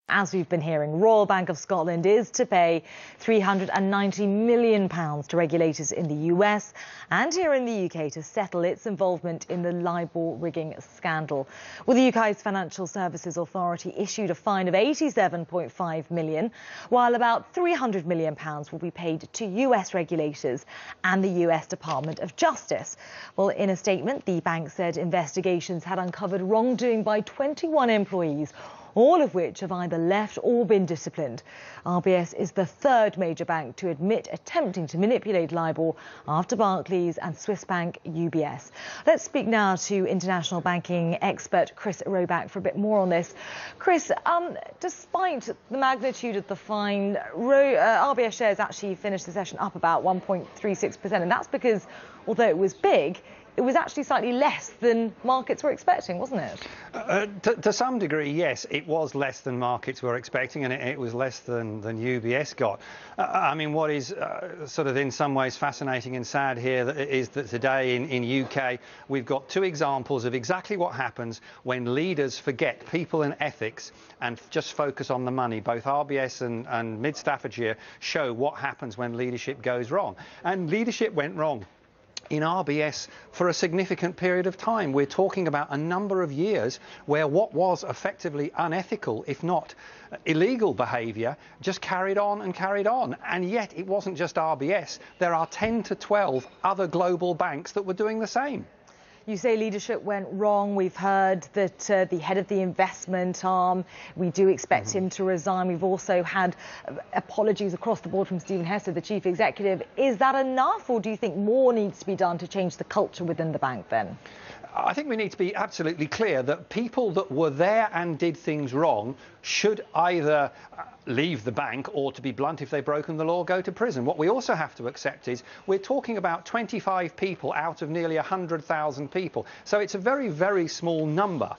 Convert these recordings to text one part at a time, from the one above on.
As we've been hearing, Royal Bank of Scotland is to pay £390 million to regulators in the US and here in the UK to settle its involvement in the LIBOR rigging scandal. Well, the UK's Financial Services Authority issued a fine of £87.5 million, while about £300 million will be paid to US regulators and the US Department of Justice. Well, in a statement, the bank said investigations had uncovered wrongdoing by 21 employees, all of which have either left or been disciplined. RBS is the third major bank to admit attempting to manipulate LIBOR after Barclays and Swiss bank UBS. Let's speak now to international banking expert Chris Roebuck for a bit more on this. Chris, despite the magnitude of the fine, RBS shares actually finished the session up about 1.36%, and that's because, although it was big, it was actually slightly less than markets were expecting, wasn't it? To some degree, yes, it was less than markets were expecting, and it was less than UBS got. I mean, what is sort of in some ways fascinating and sad here is that today in UK we've got two examples of exactly what happens when leaders forget people and ethics and just focus on the money. Both RBS and Mid Staffordshire show what happens when leadership goes wrong. And leadership went wrong in RBS for a significant period of time. We're talking about a number of years where what was effectively unethical, if not illegal behaviour, just carried on and carried on. And yet it wasn't just RBS. There are 10 to 12 other global banks that were doing the same. You say leadership went wrong. We've heard that the head of the investment arm, we do expect him to resign. We've also had apologies across the board from Stephen Hester, the chief executive. Is that enough, or do you think more needs to be done to change the culture within the bank then? I think we need to be absolutely clear that people that were there and did things wrong should either leave the bank or, to be blunt, if they've broken the law, go to prison. What we also have to accept is we're talking about 25 people out of nearly 100,000 people. So it's a very, very small number.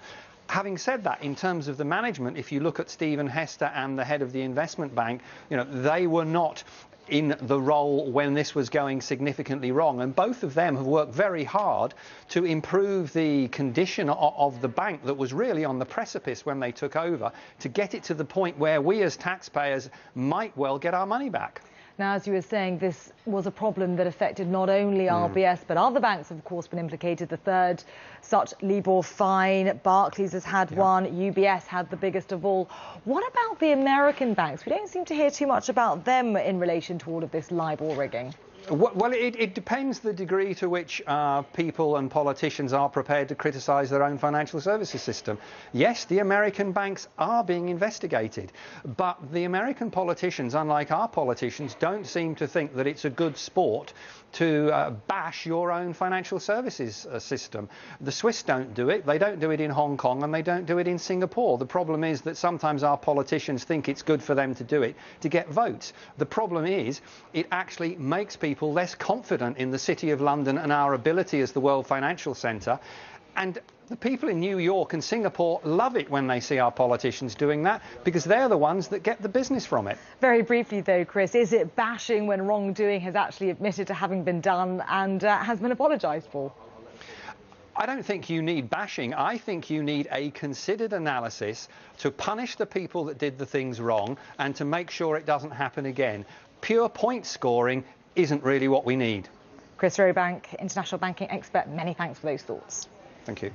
Having said that, in terms of the management, if you look at Stephen Hester and the head of the investment bank, you know, they were not in the role when this was going significantly wrong, and both of them have worked very hard to improve the condition of the bank that was really on the precipice when they took over, to get it to the point where we as taxpayers might well get our money back. Now, as you were saying, this was a problem that affected not only RBS, but other banks have, of course, been implicated. The third such LIBOR fine, Barclays has had one, UBS had the biggest of all. What about the American banks? We don't seem to hear too much about them in relation to all of this LIBOR rigging. Well, it depends the degree to which people and politicians are prepared to criticise their own financial services system. Yes, the American banks are being investigated, but the American politicians, unlike our politicians, don't seem to think that it's a good sport to bash your own financial services system. The Swiss don't do it, they don't do it in Hong Kong, and they don't do it in Singapore. The problem is that sometimes our politicians think it's good for them to do it to get votes. The problem is it actually makes people less confident in the City of London and our ability as the world financial centre. And the people in New York and Singapore love it when they see our politicians doing that, because they're the ones that get the business from it. Very briefly though, Chris, is it bashing when wrongdoing has actually admitted to having been done and has been apologised for? I don't think you need bashing. I think you need a considered analysis to punish the people that did the things wrong and to make sure it doesn't happen again. Pure point scoring isn't really what we need. Chris Roebuck, international banking expert, many thanks for those thoughts. Thank you.